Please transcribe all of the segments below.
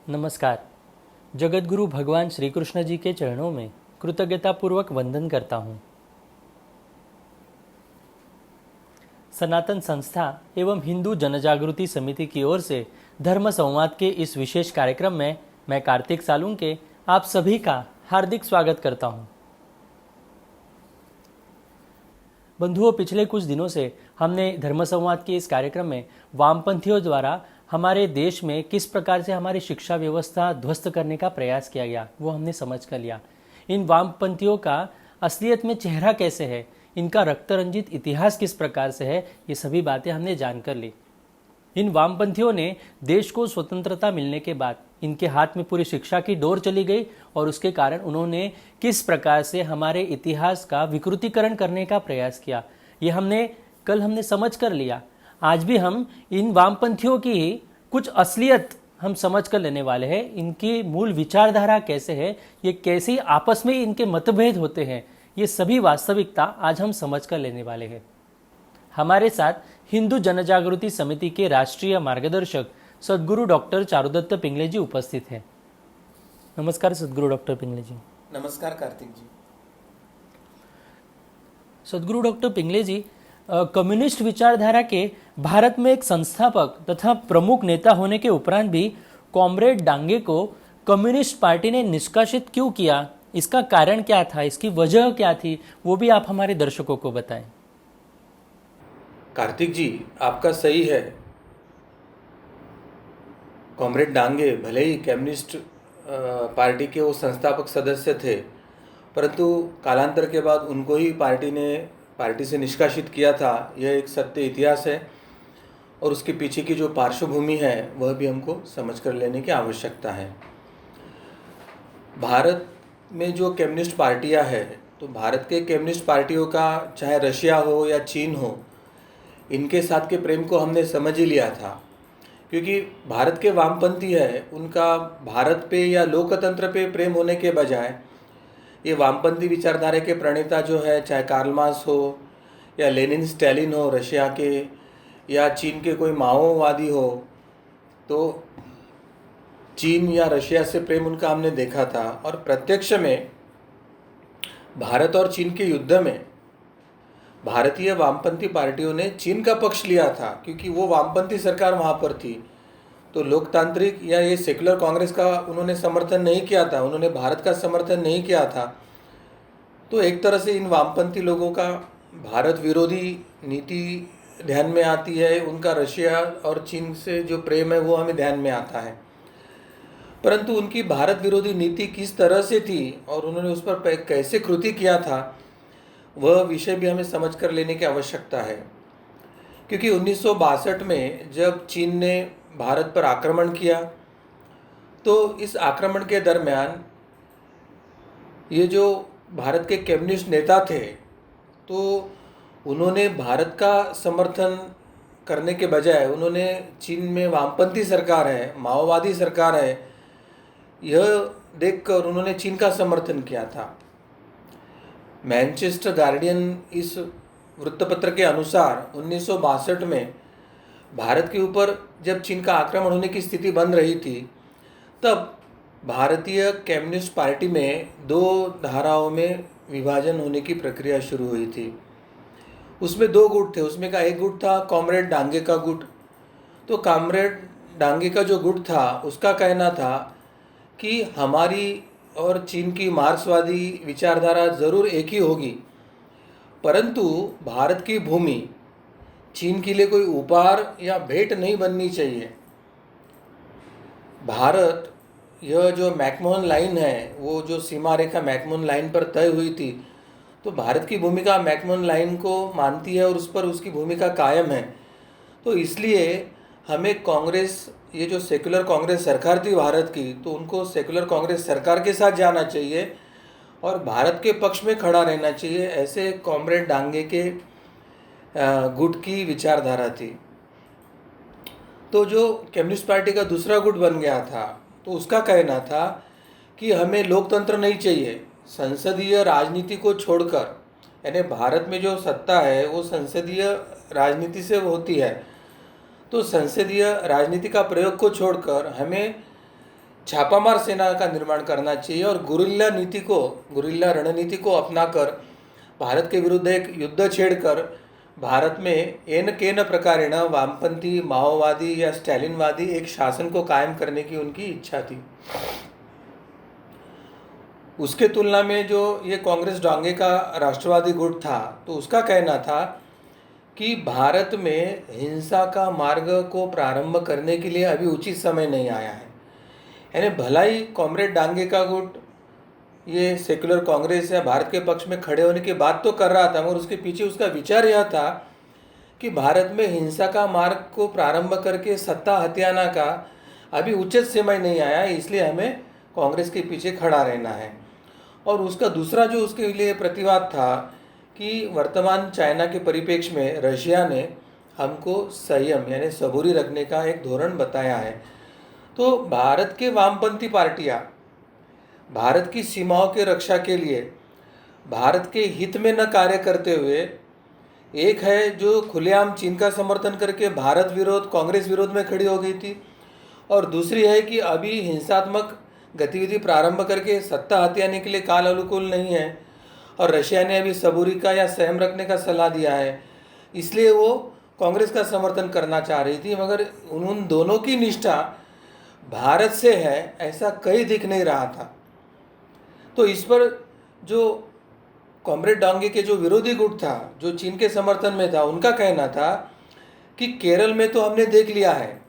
नमस्कार। जगतगुरु भगवान श्री कृष्ण जी के चरणों में कृतज्ञतापूर्वक वंदन करता हूँ। सनातन संस्था एवं हिंदू जनजागृति समिति की ओर से धर्म संवाद के इस विशेष कार्यक्रम में मैं कार्तिक सालुंके आप सभी का हार्दिक स्वागत करता हूँ। बंधुओं, पिछले कुछ दिनों से हमने धर्म संवाद के इस कार्यक्रम में वामपंथियों द्वारा हमारे देश में किस प्रकार से हमारी शिक्षा व्यवस्था ध्वस्त करने का प्रयास किया गया वो हमने समझ कर लिया। इन वामपंथियों का असलियत में चेहरा कैसे है, इनका रक्त रंजित इतिहास किस प्रकार से है, ये सभी बातें हमने जानकर ली। इन वामपंथियों ने देश को स्वतंत्रता मिलने के बाद इनके हाथ में पूरी शिक्षा की डोर चली गई और उसके कारण उन्होंने किस प्रकार से हमारे इतिहास का विकृतीकरण करने का प्रयास किया, ये हमने समझ कर लिया। आज भी हम इन वामपंथियों की कुछ असलियत हम समझ कर लेने वाले हैं। इनकी मूल विचारधारा कैसे है, ये कैसे आपस में इनके मतभेद होते हैं, ये सभी वास्तविकता आज हम समझ कर लेने वाले हैं। हमारे साथ हिंदू जनजागृति समिति के राष्ट्रीय मार्गदर्शक सद्गुरु डॉक्टर चारुदत्त पिंगले जी उपस्थित हैं। नमस्कार सद्गुरु डॉक्टर पिंगले जी। नमस्कार कार्तिक जी। सद्गुरु डॉक्टर पिंगले जी, कम्युनिस्ट विचारधारा के भारत में एक संस्थापक तथा प्रमुख नेता होने के उपरांत भी कॉमरेड डांगे को कम्युनिस्ट पार्टी ने निष्कासित क्यों किया, इसका कारण क्या था, इसकी वजह क्या थी, वो भी आप हमारे दर्शकों को बताएं। कार्तिक जी, आपका सही है। कॉमरेड डांगे भले ही कम्युनिस्ट पार्टी के वो संस्थापक सदस्य थे, परंतु कालांतर के बाद उनको ही पार्टी से निष्कासित किया था। यह एक सत्य इतिहास है और उसके पीछे की जो पार्श्वभूमि है वह भी हमको समझ कर लेने की आवश्यकता है। भारत में जो कम्युनिस्ट पार्टियां हैं, तो भारत के कम्युनिस्ट पार्टियों का चाहे रशिया हो या चीन हो, इनके साथ के प्रेम को हमने समझ ही लिया था, क्योंकि भारत के वामपंथी है, उनका भारत पे या लोकतंत्र पे प्रेम होने के बजाय ये वामपंथी विचारधारा के प्रणेता जो है, चाहे कार्ल मार्क्स हो या लेनिन स्टालिन हो रशिया के, या चीन के कोई माओवादी हो, तो चीन या रशिया से प्रेम उनका हमने देखा था। और प्रत्यक्ष में भारत और चीन के युद्ध में भारतीय वामपंथी पार्टियों ने चीन का पक्ष लिया था, क्योंकि वो वामपंथी सरकार वहाँ पर थी। तो लोकतांत्रिक या ये सेकुलर कांग्रेस का उन्होंने समर्थन नहीं किया था, उन्होंने भारत का समर्थन नहीं किया था। तो एक तरह से इन वामपंथी लोगों का भारत विरोधी नीति ध्यान में आती है, उनका रशिया और चीन से जो प्रेम है वो हमें ध्यान में आता है। परंतु उनकी भारत विरोधी नीति किस तरह से थी और उन्होंने उस पर कैसे कृति किया था, वह विषय भी हमें समझ कर लेने की आवश्यकता है। क्योंकि 1962 में जब चीन ने भारत पर आक्रमण किया, तो इस आक्रमण के दरमियान ये जो भारत के कम्युनिस्ट नेता थे, तो उन्होंने भारत का समर्थन करने के बजाय उन्होंने चीन में वामपंथी सरकार है, माओवादी सरकार है, यह देखकर उन्होंने चीन का समर्थन किया था। मैनचेस्टर गार्डियन इस वृत्तपत्र के अनुसार 1962 में भारत के ऊपर जब चीन का आक्रमण होने की स्थिति बन रही थी, तब भारतीय कम्युनिस्ट पार्टी में दो धाराओं में विभाजन होने की प्रक्रिया शुरू हुई थी। उसमें दो गुट थे, उसमें का एक गुट था कॉमरेड डांगे का गुट। तो कॉमरेड डांगे का जो गुट था, उसका कहना था कि हमारी और चीन की मार्क्सवादी विचारधारा ज़रूर एक ही होगी, परंतु भारत की भूमि चीन के लिए कोई उपहार या भेंट नहीं बननी चाहिए। भारत, यह जो मैकमोहन लाइन है, वो जो सीमा रेखा मैकमोहन लाइन पर तय हुई थी, तो भारत की भूमिका मैकमोहन लाइन को मानती है और उस पर उसकी भूमिका कायम है। तो इसलिए हमें कांग्रेस, ये जो सेकुलर कांग्रेस सरकार थी भारत की, तो उनको सेकुलर कांग्रेस सरकार के साथ जाना चाहिए और भारत के पक्ष में खड़ा रहना चाहिए। ऐसे कॉमरेड डांगे के गुट की विचारधारा थी। तो जो कम्युनिस्ट पार्टी का दूसरा गुट बन गया था, तो उसका कहना था कि हमें लोकतंत्र नहीं चाहिए, संसदीय राजनीति को छोड़कर, यानी भारत में जो सत्ता है वो संसदीय राजनीति से होती है, तो संसदीय राजनीति का प्रयोग को छोड़कर हमें छापामार सेना का निर्माण करना चाहिए और गुरिल्ला रणनीति को अपनाकर भारत के विरुद्ध एक युद्ध छेड़कर भारत में एन केन प्रकारेण वामपंथी, माओवादी या स्टैलिनवादी एक शासन को कायम करने की उनकी इच्छा थी। उसके तुलना में जो ये कांग्रेस डांगे का राष्ट्रवादी गुट था, तो उसका कहना था कि भारत में हिंसा का मार्ग को प्रारंभ करने के लिए अभी उचित समय नहीं आया है। यानी भला ही कॉमरेड डांगे का गुट ये सेक्युलर कांग्रेस या भारत के पक्ष में खड़े होने की बात तो कर रहा था, मगर उसके पीछे उसका विचार यह था कि भारत में हिंसा का मार्ग को प्रारंभ करके सत्ता हथियाना का अभी उचित समय नहीं आया, इसलिए हमें कांग्रेस के पीछे खड़ा रहना है। और उसका दूसरा जो उसके लिए प्रतिवाद था कि वर्तमान चाइना के परिप्रेक्ष्य में रशिया ने हमको संयम यानी सबूरी रखने का एक धोरण बताया है। तो भारत के वामपंथी पार्टियां भारत की सीमाओं की रक्षा के लिए भारत के हित में न कार्य करते हुए, एक है जो खुलेआम चीन का समर्थन करके भारत विरोध, कांग्रेस विरोध में खड़ी हो गई थी, और दूसरी है कि अभी हिंसात्मक गतिविधि प्रारंभ करके सत्ता हथियाने के लिए काल अनुकूल नहीं है, और रशिया ने अभी सबूरी का या सहम रखने का सलाह दिया है, इसलिए वो कांग्रेस का समर्थन करना चाह रही थी। मगर उन दोनों की निष्ठा भारत से है ऐसा कहीं दिख नहीं रहा था। तो इस पर जो कॉमरेड डांगे के जो विरोधी गुट था, जो चीन के समर्थन में था, उनका कहना था कि केरल में तो हमने देख लिया है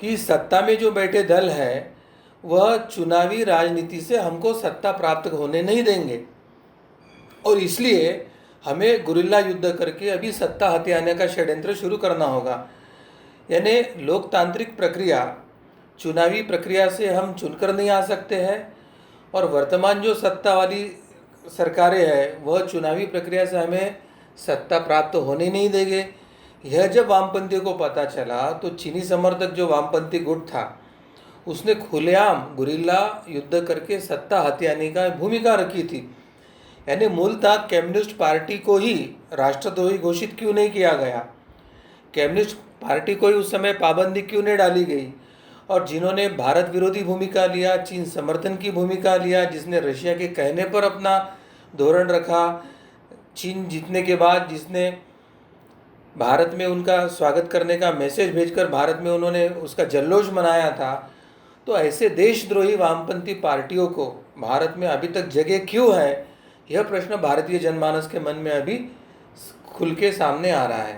कि सत्ता में जो बैठे दल है वह चुनावी राजनीति से हमको सत्ता प्राप्त होने नहीं देंगे, और इसलिए हमें गुरिल्ला युद्ध करके अभी सत्ता हथियाने का षड्यंत्र शुरू करना होगा। यानी लोकतांत्रिक प्रक्रिया, चुनावी प्रक्रिया से हम चुनकर नहीं आ सकते हैं, और वर्तमान जो सत्ता वाली सरकारें हैं वह चुनावी प्रक्रिया से हमें सत्ता प्राप्त होने नहीं देंगे। यह जब वामपंथियों को पता चला तो चीनी समर्थक जो वामपंथी गुट था उसने खुलेआम गुरिल्ला युद्ध करके सत्ता हथियाने का भूमिका रखी थी। यानी मूलतः कम्युनिस्ट पार्टी को ही राष्ट्रद्रोही घोषित क्यों नहीं किया गया, कम्युनिस्ट पार्टी को ही उस समय पाबंदी क्यों नहीं डाली गई, और जिन्होंने भारत विरोधी भूमिका लिया, चीन समर्थन की भूमिका लिया, जिसने रशिया के कहने पर अपना धोरण रखा, चीन जीतने के बाद जिसने भारत में उनका स्वागत करने का मैसेज भेजकर भारत में उन्होंने उसका जल्लोष मनाया था, तो ऐसे देशद्रोही वामपंथी पार्टियों को भारत में अभी तक जगह क्यों है, यह प्रश्न भारतीय जनमानस के मन में अभी खुल के सामने आ रहा है।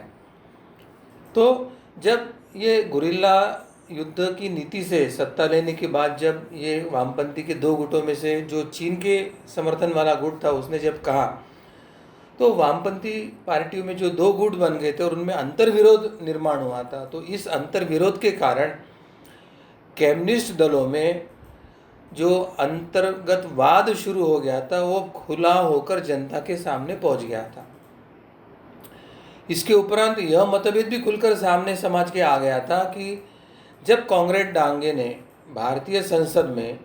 तो जब ये गुरिल्ला युद्ध की नीति से सत्ता लेने के बाद जब ये वामपंथी के दो गुटों में से जो चीन के समर्थन वाला गुट था उसने जब कहा, तो वामपंथी पार्टियों में जो दो गुट बन गए थे और उनमें अंतर्विरोध निर्माण हुआ था। तो इस अंतर्विरोध के कारण कम्युनिस्ट दलों में जो अंतर्गत वाद शुरू हो गया था वो खुला होकर जनता के सामने पहुंच गया था। इसके उपरांत यह मतभेद भी खुलकर सामने समाज के आ गया था कि जब कॉमरेड डांगे ने भारतीय संसद में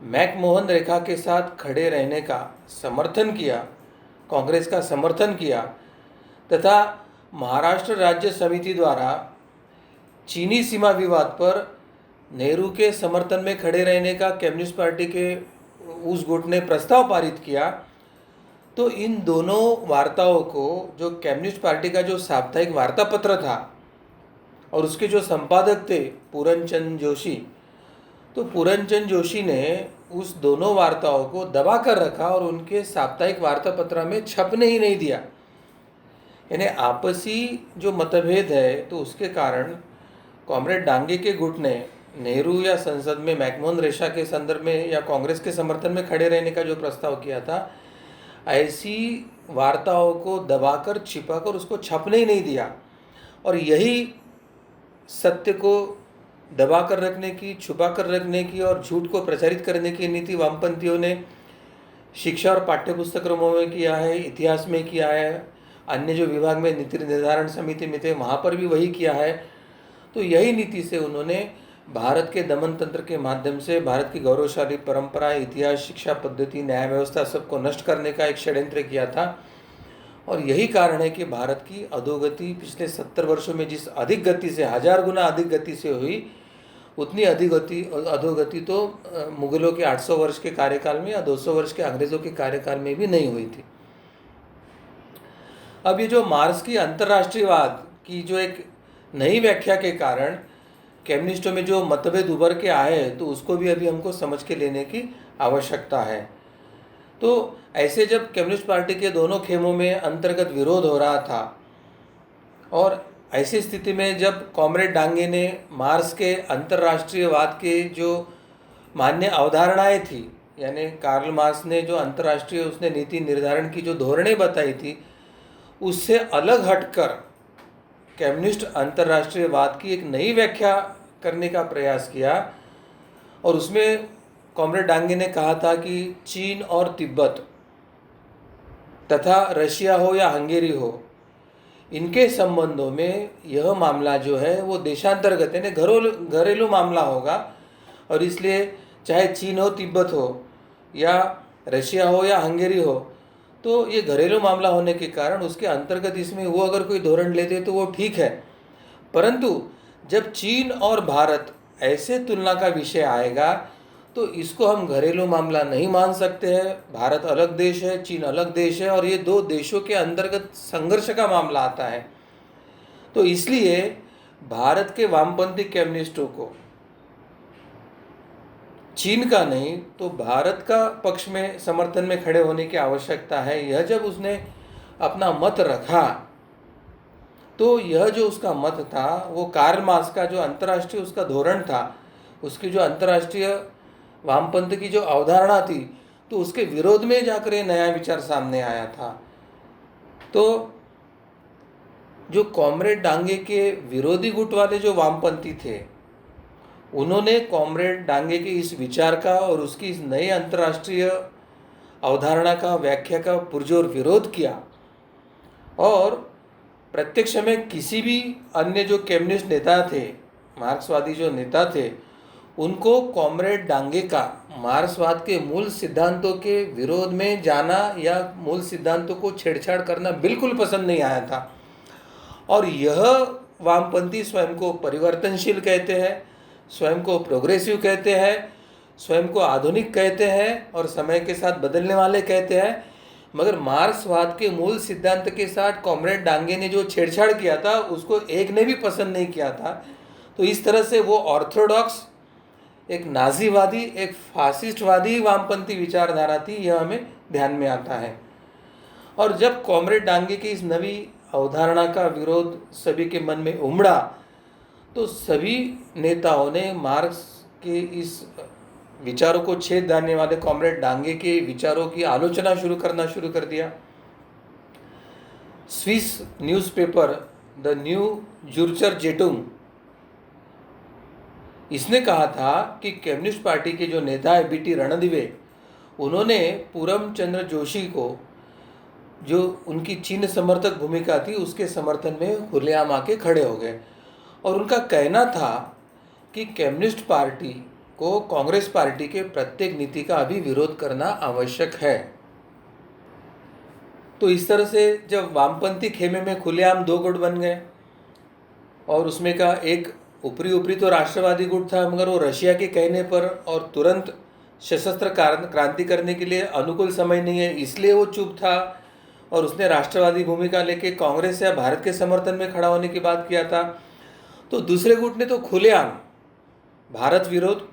मैकमोहन रेखा के साथ खड़े रहने का समर्थन किया, कांग्रेस का समर्थन किया, तथा महाराष्ट्र राज्य समिति द्वारा चीनी सीमा विवाद पर नेहरू के समर्थन में खड़े रहने का कम्युनिस्ट पार्टी के उस गुट ने प्रस्ताव पारित किया, तो इन दोनों वार्ताओं को जो कम्युनिस्ट पार्टी का जो साप्ताहिक वार्ता पत्र था और उसके जो संपादक थे पूरनचंद जोशी, तो पूरनचंद जोशी ने उस दोनों वार्ताओं को दबा कर रखा और उनके साप्ताहिक वार्ता पत्र में छपने ही नहीं दिया। यानी आपसी जो मतभेद है, तो उसके कारण कॉमरेड डांगे के गुट ने नेहरू या संसद में मैकमोहन रेखा के संदर्भ में या कांग्रेस के समर्थन में खड़े रहने का जो प्रस्ताव किया था, ऐसी वार्ताओं को दबाकर छिपाकर उसको छपने ही नहीं दिया। और यही सत्य को दबा कर रखने की, छुपा कर रखने की और झूठ को प्रचारित करने की नीति वामपंथियों ने शिक्षा और पाठ्यपुस्तकों में किया है, इतिहास में किया है, अन्य जो विभाग में नीति निर्धारण समिति में थे वहाँ पर भी वही किया है। तो यही नीति से उन्होंने भारत के दमन तंत्र के माध्यम से भारत की गौरवशाली परंपरा, इतिहास, शिक्षा पद्धति, न्याय व्यवस्था सबको नष्ट करने का एक षड्यंत्र किया था। और यही कारण है कि भारत की अधोगति पिछले 70 वर्षों में जिस अधिक गति से, 1000 गुना अधिक गति से हुई, उतनी अधोगति तो मुगलों के 800 वर्ष के कार्यकाल में या 200 वर्ष के अंग्रेज़ों के कार्यकाल में भी नहीं हुई थी। अब ये जो मार्क्स की अंतर्राष्ट्रीयवाद की जो एक नई व्याख्या के कारण कम्युनिस्टों में जो मतभेद उभर के आए हैं, तो उसको भी अभी हमको समझ के लेने की आवश्यकता है। तो ऐसे जब कम्युनिस्ट पार्टी के दोनों खेमों में अंतर्गत विरोध हो रहा था, और ऐसी स्थिति में जब कॉमरेड डांगे ने मार्क्स के अंतर्राष्ट्रीयवाद के जो मान्य अवधारणाएं थी, यानी कार्ल मार्क्स ने जो अंतर्राष्ट्रीय उसने नीति निर्धारण की जो धोरणें बताई थी, उससे अलग हटकर कम्युनिस्ट अंतर्राष्ट्रीयवाद की एक नई व्याख्या करने का प्रयास किया। और उसमें कॉमरेड डांगे ने कहा था कि चीन और तिब्बत तथा रशिया हो या हंगेरी हो, इनके संबंधों में यह मामला जो है वो देशांतर्गत यानी घरेलू मामला होगा, और इसलिए चाहे चीन हो, तिब्बत हो या रशिया हो या हंगेरी हो, तो ये घरेलू मामला होने के कारण उसके अंतर्गत इसमें वो अगर कोई धोरण लेते तो वो ठीक है। परंतु जब चीन और भारत ऐसे तुलना का विषय आएगा तो इसको हम घरेलू मामला नहीं मान सकते हैं। भारत अलग देश है, चीन अलग देश है, और ये दो देशों के अंतर्गत संघर्ष का मामला आता है। तो इसलिए भारत के वामपंथी कम्युनिस्टों को चीन का नहीं तो भारत का पक्ष में समर्थन में खड़े होने की आवश्यकता है। यह जब उसने अपना मत रखा, तो यह जो उसका मत था वो कार्ल मार्क्स का जो अंतर्राष्ट्रीय उसका धोरण था, उसकी जो अंतर्राष्ट्रीय वामपंथ की जो अवधारणा थी, तो उसके विरोध में जाकर ये नया विचार सामने आया था। तो जो कॉमरेड डांगे के विरोधी गुट वाले जो वामपंथी थे, उन्होंने कॉमरेड डांगे के इस विचार का और उसकी इस नई अंतर्राष्ट्रीय अवधारणा का व्याख्या का पुरजोर विरोध किया। और प्रत्यक्ष में किसी भी अन्य जो कम्युनिस्ट नेता थे, मार्क्सवादी जो नेता थे, उनको कॉमरेड डांगे का मार्क्सवाद के मूल सिद्धांतों के विरोध में जाना या मूल सिद्धांतों को छेड़छाड़ करना बिल्कुल पसंद नहीं आया था। और यह वामपंथी स्वयं को परिवर्तनशील कहते हैं, स्वयं को प्रोग्रेसिव कहते हैं, स्वयं को आधुनिक कहते हैं और समय के साथ बदलने वाले कहते हैं, मगर मार्क्सवाद के मूल सिद्धांत के साथ कॉमरेड डांगे ने जो छेड़छाड़ किया था उसको एक ने भी पसंद नहीं किया था। तो इस तरह से वो ऑर्थोडॉक्स, एक नाजीवादी, एक फासिस्टवादी वामपंथी विचारधारा थी, यह हमें ध्यान में आता है। और जब कॉमरेड डांगे की इस नवी अवधारणा का विरोध सभी के मन में उमड़ा, तो सभी नेताओं ने मार्क्स के इस विचारों को छेद डालने वाले कॉमरेड डांगे के विचारों की आलोचना करना शुरू कर दिया। स्विस न्यूज़पेपर द न्यू ज़ुरिचर ज़ेटुंग, इसने कहा था कि कम्युनिस्ट पार्टी के जो नेता है बीटी रणदिवे, उन्होंने पूरम चंद्र जोशी को, जो उनकी चीन समर्थक भूमिका थी, उसके समर्थन में खुलेआम आके खड़े हो गए। और उनका कहना था कि कम्युनिस्ट पार्टी को कांग्रेस पार्टी के प्रत्येक नीति का अभी विरोध करना आवश्यक है। तो इस तरह से जब वामपंथी खेमे में खुलेआम दो गुट बन गए, और उसमें का एक ऊपरी तो राष्ट्रवादी गुट था, मगर वो रशिया के कहने पर और तुरंत सशस्त्र क्रांति करने के लिए अनुकूल समय नहीं है इसलिए वो चुप था, और उसने राष्ट्रवादी भूमिका लेके कांग्रेस या भारत के समर्थन में खड़ा होने की बात किया था। तो दूसरे गुट ने तो खुलेआम भारत विरोध,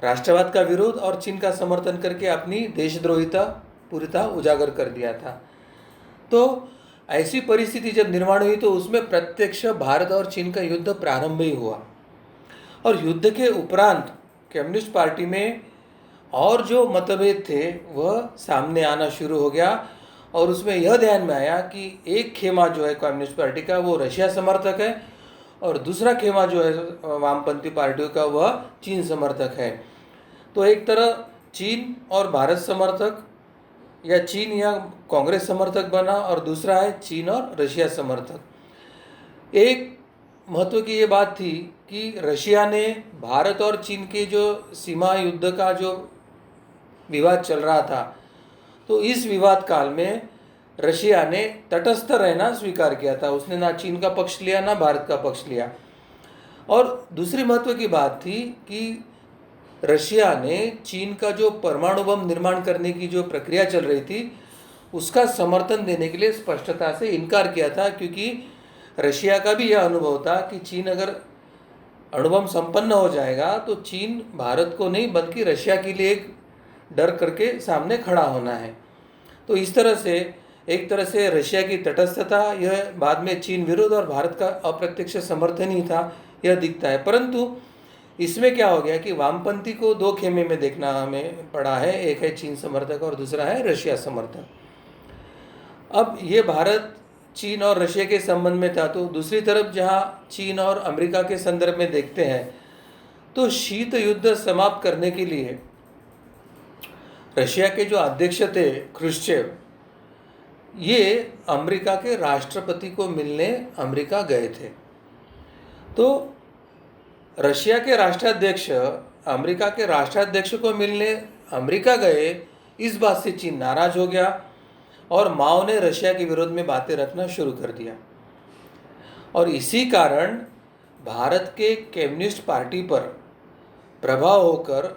राष्ट्रवाद का विरोध और चीन का समर्थन करके अपनी देशद्रोहिता पूरीता उजागर कर दिया था। तो ऐसी परिस्थिति जब निर्माण हुई तो उसमें प्रत्यक्ष भारत और चीन का युद्ध प्रारंभ ही हुआ। और युद्ध के उपरांत कम्युनिस्ट पार्टी में और जो मतभेद थे वह सामने आना शुरू हो गया, और उसमें यह ध्यान में आया कि एक खेमा जो है कम्युनिस्ट पार्टी का वो रशिया समर्थक है, और दूसरा खेमा जो है वामपंथी पार्टियों का वह चीन समर्थक है। तो एक तरह चीन और भारत समर्थक या चीन या कांग्रेस समर्थक बना, और दूसरा है चीन और रशिया समर्थक। एक महत्व की ये बात थी कि रशिया ने भारत और चीन के जो सीमा युद्ध का जो विवाद चल रहा था, तो इस विवाद काल में रशिया ने तटस्थ रहना स्वीकार किया था। उसने ना चीन का पक्ष लिया ना भारत का पक्ष लिया। और दूसरी महत्व की बात थी कि रशिया ने चीन का जो परमाणु बम निर्माण करने की जो प्रक्रिया चल रही थी उसका समर्थन देने के लिए स्पष्टता से इनकार किया था, क्योंकि रशिया का भी यह अनुभव था कि चीन अगर अणुबम संपन्न हो जाएगा तो चीन भारत को नहीं बल्कि रशिया के लिए एक डर करके सामने खड़ा होना है। तो इस तरह से एक तरह से रशिया की तटस्थता यह बाद में चीन विरोध और भारत का अप्रत्यक्ष समर्थन ही था, यह दिखता है। परंतु इसमें क्या हो गया कि वामपंथी को दो खेमे में देखना हमें पड़ा है, एक है चीन समर्थक और दूसरा है रशिया समर्थक। अब ये भारत चीन और रशिया के संबंध में था, तो दूसरी तरफ जहाँ चीन और अमेरिका के संदर्भ में देखते हैं तो शीत युद्ध समाप्त करने के लिए रशिया के जो अध्यक्ष थे क्रुश्चेव, ये अमेरिका के राष्ट्रपति को मिलने अमेरिका गए थे। तो रशिया के राष्ट्राध्यक्ष अमेरिका के राष्ट्राध्यक्ष को मिलने अमेरिका गए, इस बात से चीन नाराज हो गया और माओ ने रशिया के विरोध में बातें रखना शुरू कर दिया। और इसी कारण भारत के कम्युनिस्ट पार्टी पर प्रभाव होकर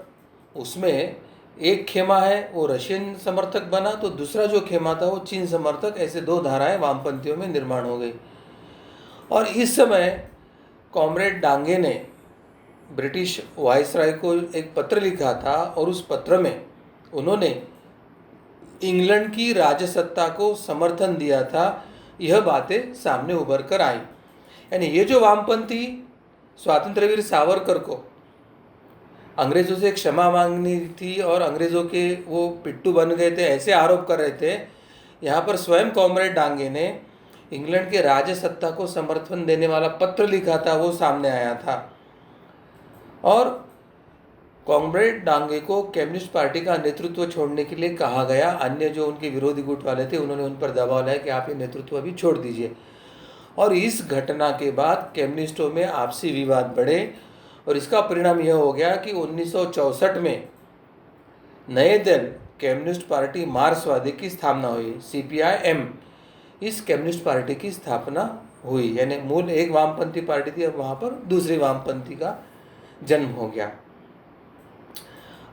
उसमें एक खेमा है वो रशियन समर्थक बना, तो दूसरा जो खेमा था वो चीन समर्थक, ऐसे दो धाराएं वामपंथियों में निर्माण हो गई। और इस समय कॉमरेड डांगे ने ब्रिटिश वायसराय को एक पत्र लिखा था और उस पत्र में उन्होंने इंग्लैंड की राजसत्ता को समर्थन दिया था। यह बातें सामने उभर कर आई। यानी ये जो वामपंथी स्वातंत्र्यवीर सावरकर को अंग्रेज़ों से क्षमा मांगनी थी और अंग्रेज़ों के वो पिट्ठू बन गए थे ऐसे आरोप कर रहे थे, यहाँ पर स्वयं कॉमरेड डांगे ने इंग्लैंड के राजसत्ता को समर्थन देने वाला पत्र लिखा था, वो सामने आया था। और कॉमरेड डांगे को कम्युनिस्ट पार्टी का नेतृत्व छोड़ने के लिए कहा गया। अन्य जो उनके विरोधी गुट वाले थे उन्होंने उन पर दबाव लाया कि आप ये नेतृत्व अभी छोड़ दीजिए। और इस घटना के बाद कम्युनिस्टों में आपसी विवाद बढ़े और इसका परिणाम यह हो गया कि 1964 में नए दिन कम्युनिस्ट पार्टी मार्क्सवादी की स्थापना हुई, CPIM। इस कम्युनिस्ट पार्टी की स्थापना हुई, यानी मूल एक वामपंथी पार्टी थी, अब वहाँ पर दूसरी वामपंथी का जन्म हो गया।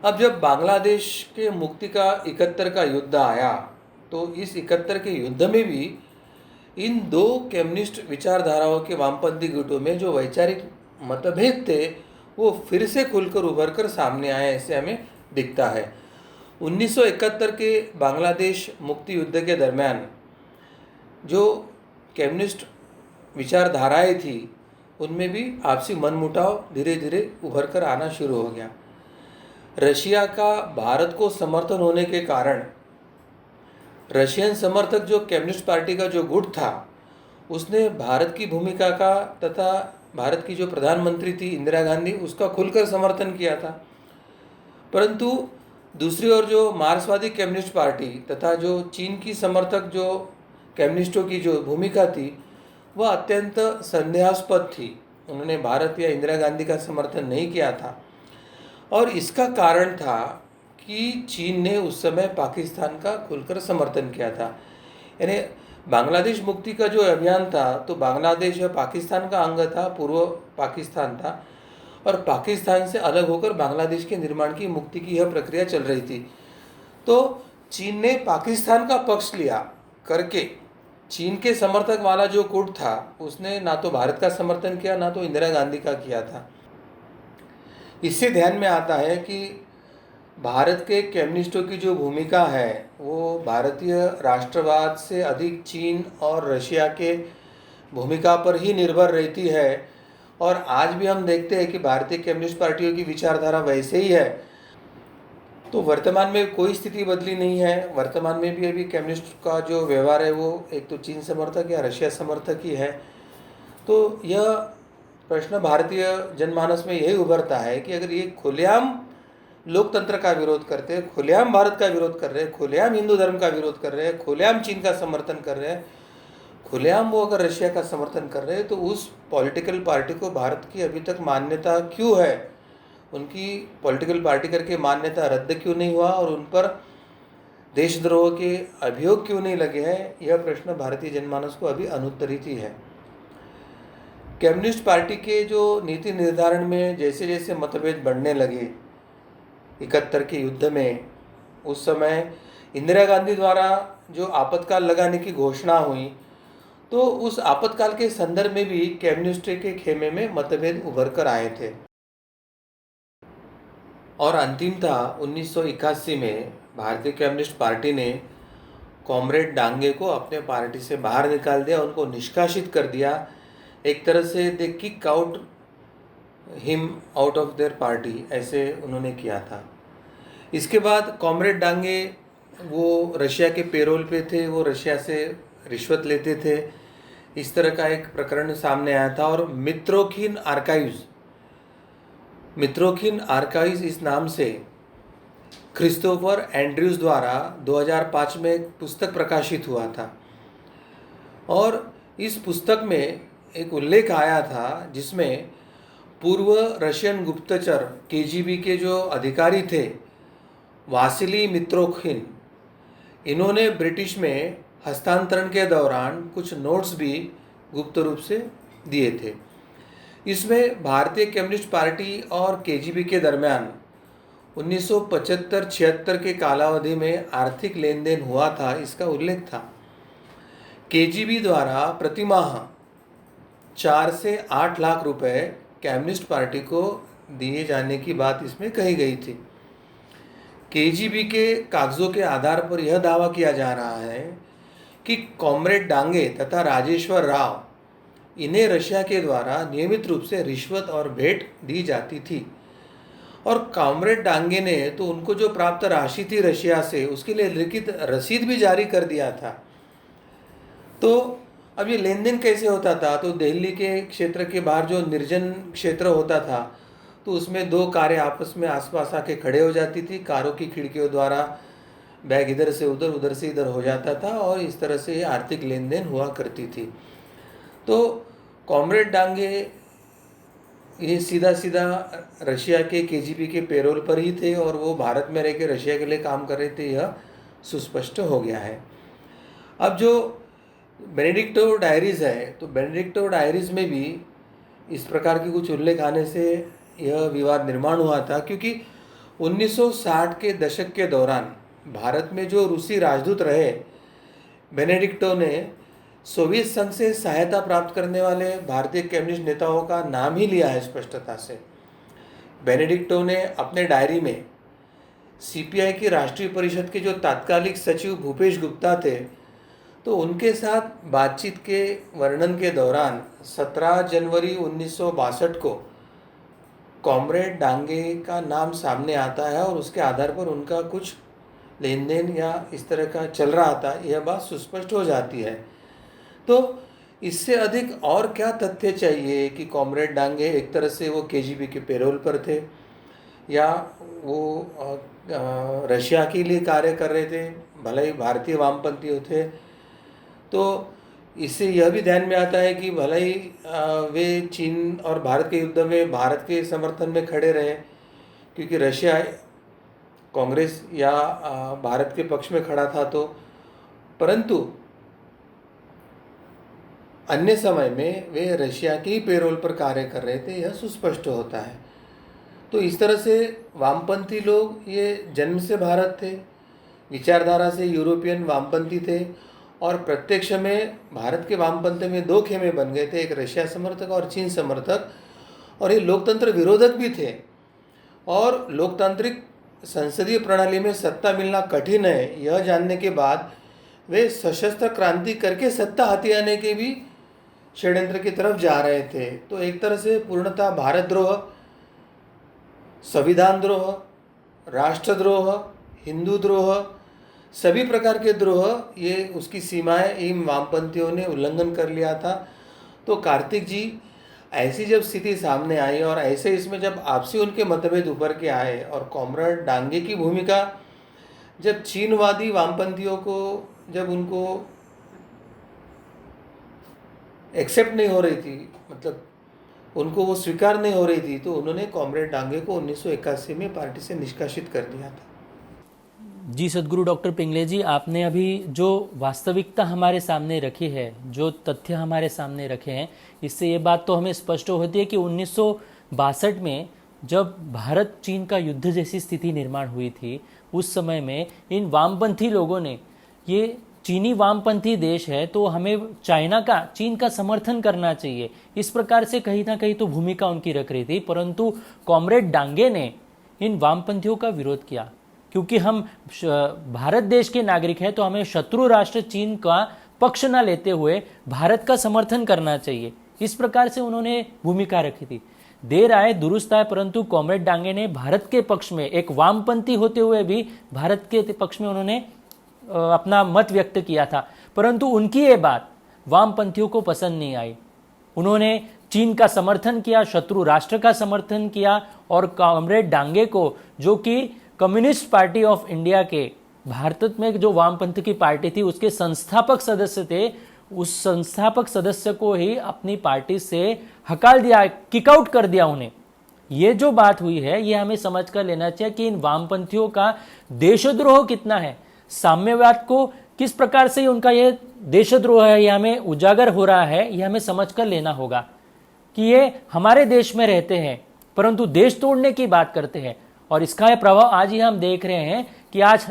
अब जब बांग्लादेश के मुक्ति का 71 का युद्ध आया तो इस 71 के युद्ध में भी इन दो कम्युनिस्ट विचारधाराओं के वामपंथी गुटों में जो वैचारिक मतभेद थे वो फिर से खुलकर उभर कर सामने आए, ऐसे हमें दिखता है। 1971 के बांग्लादेश मुक्ति युद्ध के दरमियान जो कम्युनिस्ट विचारधाराएं थी उनमें भी आपसी मनमुटाव धीरे धीरे उभर कर आना शुरू हो गया। रशिया का भारत को समर्थन होने के कारण रशियन समर्थक जो कम्युनिस्ट पार्टी का जो गुट था उसने भारत की भूमिका का तथा भारत की जो प्रधानमंत्री थी इंदिरा गांधी उसका खुलकर समर्थन किया था। परंतु दूसरी ओर जो मार्क्सवादी कम्युनिस्ट पार्टी तथा जो चीन की समर्थक जो कम्युनिस्टों की जो भूमिका थी वह अत्यंत संदेहास्पद थी। उन्होंने भारत या इंदिरा गांधी का समर्थन नहीं किया था और इसका कारण था कि चीन ने उस समय पाकिस्तान का खुलकर समर्थन किया था। यानी बांग्लादेश मुक्ति का जो अभियान था तो बांग्लादेश पाकिस्तान का अंग था, पूर्व पाकिस्तान था और पाकिस्तान से अलग होकर बांग्लादेश के निर्माण की मुक्ति की यह प्रक्रिया चल रही थी। तो चीन ने पाकिस्तान का पक्ष लिया करके चीन के समर्थक वाला जो गुट था उसने ना तो भारत का समर्थन किया ना तो इंदिरा गांधी का किया था। इससे ध्यान में आता है कि भारत के कम्युनिस्टों की जो भूमिका है वो भारतीय राष्ट्रवाद से अधिक चीन और रशिया के भूमिका पर ही निर्भर रहती है। और आज भी हम देखते हैं कि भारतीय कम्युनिस्ट पार्टियों की विचारधारा वैसे ही है। तो वर्तमान में कोई स्थिति बदली नहीं है। वर्तमान में भी अभी कम्युनिस्ट का जो व्यवहार है वो एक तो चीन समर्थक या रशिया समर्थक ही है। तो यह प्रश्न भारतीय जनमानस में यही उभरता है कि अगर ये खुलेआम लोकतंत्र का विरोध करते हैं, खुलेआम भारत का विरोध कर रहे हैं, खुलेआम हिंदू धर्म का विरोध कर रहे हैं, खुलेआम चीन का समर्थन कर रहे हैं, खुलेआम वो अगर रशिया का समर्थन कर रहे हैं, तो उस पॉलिटिकल पार्टी को भारत की अभी तक मान्यता क्यों है, उनकी पॉलिटिकल पार्टी करके मान्यता रद्द क्यों नहीं हुआ और उन पर देशद्रोह के अभियोग क्यों नहीं लगे हैं, यह प्रश्न भारतीय जनमानस को अभी अनुत्तरित ही है। कम्युनिस्ट पार्टी के जो नीति निर्धारण में जैसे जैसे मतभेद बढ़ने लगे 71 के युद्ध में, उस समय इंदिरा गांधी द्वारा जो आपातकाल लगाने की घोषणा हुई, तो उस आपातकाल के संदर्भ में भी कम्युनिस्ट के खेमे में मतभेद उभर कर आए थे। और अंतिमतः 1981 में भारतीय कम्युनिस्ट पार्टी ने कॉमरेड डांगे को अपने पार्टी से बाहर निकाल दिया, उनको निष्कासित कर दिया। एक तरह से दे kick out him out of their party, ऐसे उन्होंने किया था। इसके बाद कॉमरेड डांगे वो रशिया के पेरोल पे थे, वो रशिया से रिश्वत लेते थे, इस तरह का एक प्रकरण सामने आया था। और मित्रोखिन आर्काइव्स इस नाम से क्रिस्टोफर एंड्रयूज द्वारा 2005 में एक पुस्तक प्रकाशित हुआ था। और इस पुस्तक में एक उल्लेख आया था जिसमें पूर्व रशियन गुप्तचर केजीबी के जो अधिकारी थे वासिली मित्रोखिन, इन्होंने ब्रिटिश में हस्तांतरण के दौरान कुछ नोट्स भी गुप्त रूप से दिए थे। इसमें भारतीय कम्युनिस्ट पार्टी और केजीबी के दरमियान 1975-76 के कालावधि में आर्थिक लेन देन हुआ था, इसका उल्लेख था। केजीबी द्वारा प्रतिमाह 4 से 8 लाख रुपए कम्युनिस्ट पार्टी को दिए जाने की बात इसमें कही गई थी। केजीबी के कागजों के आधार पर यह दावा किया जा रहा है कि कॉमरेड डांगे तथा राजेश्वर राव इन्हें रशिया के द्वारा नियमित रूप से रिश्वत और भेंट दी जाती थी। और कॉमरेड डांगे ने तो उनको जो प्राप्त राशि थी रशिया से, उसके लिए लिखित रसीद भी जारी कर दिया था। तो अब ये लेन देन कैसे होता था? तो दिल्ली के क्षेत्र के बाहर जो निर्जन क्षेत्र होता था, तो उसमें 2 कारें आपस में आसपास आके खड़े हो जाती थी। कारों की खिड़कियों द्वारा बैग इधर से उधर, उधर से इधर हो जाता था और इस तरह से आर्थिक लेन देन हुआ करती थी। तो कॉमरेड डांगे ये सीधा सीधा रशिया के केजीबी के पेरोल पर ही थे और वो भारत में रह के रशिया के लिए काम कर रहे थे, यह सुस्पष्ट हो गया है। अब जो बेनेडिक्टो डायरीज़ है, तो बेनेडिक्टो डायरीज़ में भी इस प्रकार की कुछ उल्लेख आने से यह विवाद निर्माण हुआ था, क्योंकि 1960 के दशक के दौरान भारत में जो रूसी राजदूत रहे, बेनेडिक्टो ने सोवियत संघ से सहायता प्राप्त करने वाले भारतीय कम्युनिस्ट नेताओं का नाम ही लिया है स्पष्टता से। बेनेडिक्टो ने अपने डायरी में सीपीआई की राष्ट्रीय परिषद के जो तात्कालिक सचिव भूपेश गुप्ता थे, तो उनके साथ बातचीत के वर्णन के दौरान 17 जनवरी 1962 को कॉमरेड डांगे का नाम सामने आता है और उसके आधार पर उनका कुछ लेन देन या इस तरह का चल रहा था, यह बात सुस्पष्ट हो जाती है। तो इससे अधिक और क्या तथ्य चाहिए कि कॉमरेड डांगे एक तरह से वो केजीबी के पेरोल पर थे या वो रशिया के लिए कार्य कर रहे थे, भले ही भारतीय वामपंथी थे। तो इससे यह भी ध्यान में आता है कि भले ही वे चीन और भारत के युद्ध में भारत के समर्थन में खड़े रहे, क्योंकि रशिया कांग्रेस या भारत के पक्ष में खड़ा था, तो परंतु अन्य समय में वे रशिया के ही पेरोल पर कार्य कर रहे थे, यह सुस्पष्ट होता है। तो इस तरह से वामपंथी लोग ये जन्म से भारत थे, विचारधारा से यूरोपियन वामपंथी थे और प्रत्यक्ष में भारत के वामपंथ में 2 खेमे बन गए थे, एक रशिया समर्थक और चीन समर्थक, और ये लोकतंत्र विरोधक भी थे। और लोकतांत्रिक संसदीय प्रणाली में सत्ता मिलना कठिन है, यह जानने के बाद वे सशस्त्र क्रांति करके सत्ता हथियाने के भी षड्यंत्र की तरफ जा रहे थे। तो एक तरह से पूर्णतः भारत द्रोह, संविधान द्रोह, राष्ट्रद्रोह, हिंदू द्रोह, सभी प्रकार के द्रोह, ये उसकी सीमाएं इन वामपंथियों ने उल्लंघन कर लिया था। तो कार्तिक जी, ऐसी जब स्थिति सामने आई और ऐसे इसमें जब आपसी उनके मतभेद उभर के आए और कॉमरेड डांगे की भूमिका जब चीनवादी वामपंथियों को जब उनको एक्सेप्ट नहीं हो रही थी, मतलब उनको वो स्वीकार नहीं हो रही थी, तो उन्होंने कॉमरेड डांगे को 1981 में पार्टी से निष्कासित कर दिया था। जी सद्गुरु डॉक्टर पिंगले जी, आपने अभी जो वास्तविकता हमारे सामने रखी है, जो तथ्य हमारे सामने रखे हैं, इससे ये बात तो हमें स्पष्ट होती है कि 1962 में जब भारत चीन का युद्ध जैसी स्थिति निर्माण हुई थी, उस समय में इन वामपंथी लोगों ने, ये चीनी वामपंथी देश है तो हमें चीन का समर्थन करना चाहिए, इस प्रकार से कहीं ना कहीं तो भूमिका उनकी रख रही थी। परंतु कॉमरेड डांगे ने इन वामपंथियों का विरोध किया, क्योंकि हम भारत देश के नागरिक हैं तो हमें शत्रु राष्ट्र चीन का पक्ष न लेते हुए भारत का समर्थन करना चाहिए, इस प्रकार से उन्होंने भूमिका रखी थी। देर आए दुरुस्त आए, परंतु कॉमरेड डांगे ने भारत के पक्ष में, एक वामपंथी होते हुए भी भारत के पक्ष में उन्होंने अपना मत व्यक्त किया था। परंतु उनकी ये बात वामपंथियों को पसंद नहीं आई। उन्होंने चीन का समर्थन किया, शत्रु राष्ट्र का समर्थन किया, और कॉमरेड डांगे को, जो कि कम्युनिस्ट पार्टी ऑफ इंडिया के, भारत में जो वामपंथ की पार्टी थी उसके संस्थापक सदस्य थे, उस संस्थापक सदस्य को ही अपनी पार्टी से हकाल दिया, किकआउट कर दिया उन्हें। ये जो बात हुई है ये हमें समझ कर लेना चाहिए कि इन वामपंथियों का देशद्रोह कितना है, साम्यवाद को किस प्रकार से उनका ये देशद्रोह है, ये हमें उजागर हो रहा है, ये हमें समझ कर लेना होगा कि ये हमारे देश में रहते हैं परंतु देश तोड़ने की बात करते हैं। और इसका यह प्रभाव आज ही हम देख रहे हैं कि आज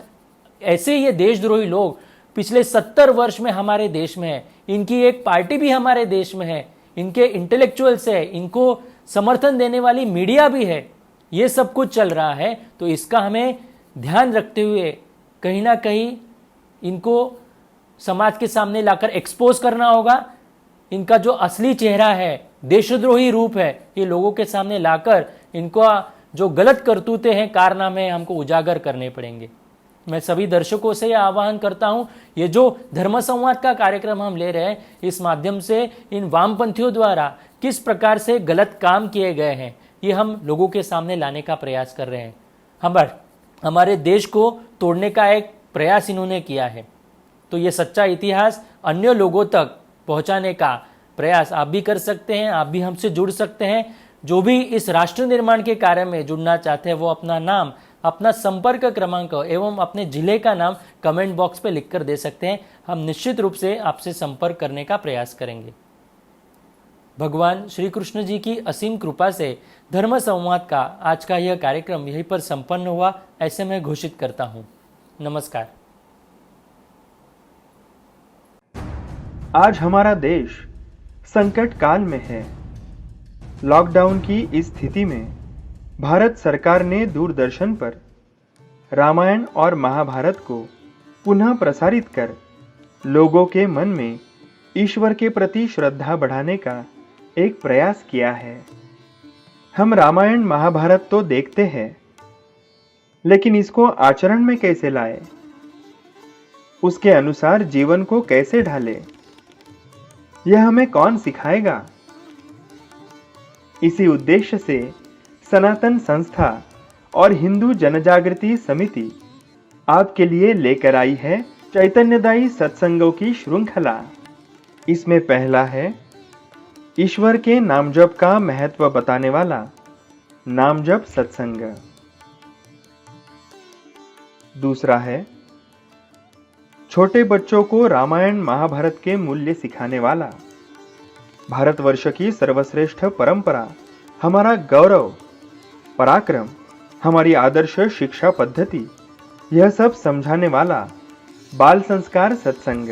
ऐसे ये देशद्रोही लोग पिछले 70 वर्ष में हमारे देश में है, इनकी एक पार्टी भी हमारे देश में है, इनके इंटेलेक्चुअल्स है, इनको समर्थन देने वाली मीडिया भी है, ये सब कुछ चल रहा है। तो इसका हमें ध्यान रखते हुए कहीं ना कहीं इनको समाज के सामने लाकर एक्सपोज करना होगा। इनका जो असली चेहरा है, देशद्रोही रूप है, ये लोगों के सामने लाकर इनको जो गलत करतूते हैं, कारनामे हमको उजागर करने पड़ेंगे। मैं सभी दर्शकों से यह आह्वान करता हूं, ये जो धर्म संवाद का कार्यक्रम हम ले रहे हैं, इस माध्यम से इन वामपंथियों द्वारा किस प्रकार से गलत काम किए गए हैं ये हम लोगों के सामने लाने का प्रयास कर रहे हैं। हमारे देश को तोड़ने का एक प्रयास इन्होंने किया है, तो ये सच्चा इतिहास अन्य लोगों तक पहुंचाने का प्रयास आप भी कर सकते हैं। आप भी हमसे जुड़ सकते हैं। जो भी इस राष्ट्र निर्माण के कार्य में जुड़ना चाहते हैं वो अपना नाम, अपना संपर्क क्रमांक एवं अपने जिले का नाम कमेंट बॉक्स पे लिखकर दे सकते हैं। हम निश्चित रूप से आपसे संपर्क करने का प्रयास करेंगे। भगवान श्री कृष्ण जी की असीम कृपा से धर्म संवाद का आज का यह कार्यक्रम यहीं पर संपन्न हुआ, ऐसे मैं घोषित करता हूँ। नमस्कार। आज हमारा देश संकट काल में है। लॉकडाउन की इस स्थिति में भारत सरकार ने दूरदर्शन पर रामायण और महाभारत को पुनः प्रसारित कर लोगों के मन में ईश्वर के प्रति श्रद्धा बढ़ाने का एक प्रयास किया है। हम रामायण महाभारत तो देखते हैं, लेकिन इसको आचरण में कैसे लाए, उसके अनुसार जीवन को कैसे ढाले, यह हमें कौन सिखाएगा। इसी उद्देश्य से सनातन संस्था और हिंदू जनजागृति समिति आपके लिए लेकर आई है चैतन्यदायी सत्संगों की श्रृंखला। इसमें पहला है ईश्वर के नाम जप का महत्व बताने वाला नाम जप सत्संग। दूसरा है छोटे बच्चों को रामायण महाभारत के मूल्य सिखाने वाला भारतवर्ष की सर्वश्रेष्ठ परंपरा, हमारा गौरव, पराक्रम, हमारी आदर्श शिक्षा पद्धति, यह सब समझाने वाला बाल संस्कार सत्संग।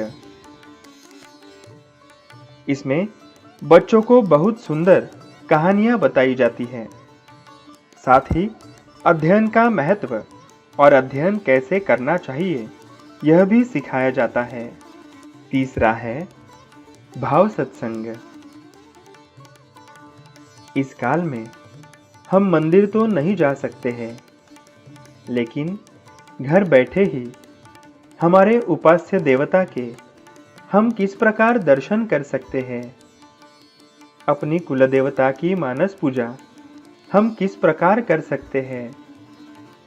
इसमें बच्चों को बहुत सुंदर कहानियां बताई जाती हैं, साथ ही अध्ययन का महत्व और अध्ययन कैसे करना चाहिए यह भी सिखाया जाता है। तीसरा है भाव सत्संग। इस काल में हम मंदिर तो नहीं जा सकते हैं, लेकिन घर बैठे ही हमारे उपास्य देवता के हम किस प्रकार दर्शन कर सकते हैं, अपनी कुलदेवता की मानस पूजा हम किस प्रकार कर सकते हैं,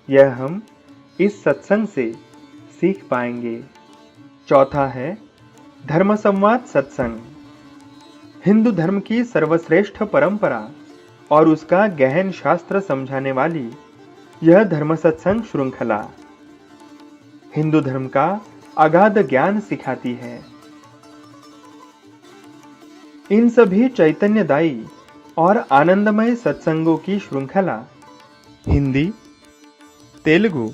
यह हम इस सत्संग से सीख पाएंगे। चौथा है धर्म संवाद सत्संग। हिंदू धर्म की सर्वश्रेष्ठ परंपरा और उसका गहन शास्त्र समझाने वाली यह धर्म सत्संग श्रृंखला। हिंदू धर्म का अगाध ज्ञान सिखाती है। इन सभी चैतन्यदायी और आनंदमय सत्संगों की श्रृंखला हिंदी, तेलुगु,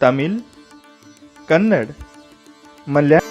तमिल, कन्नड़, मलयालम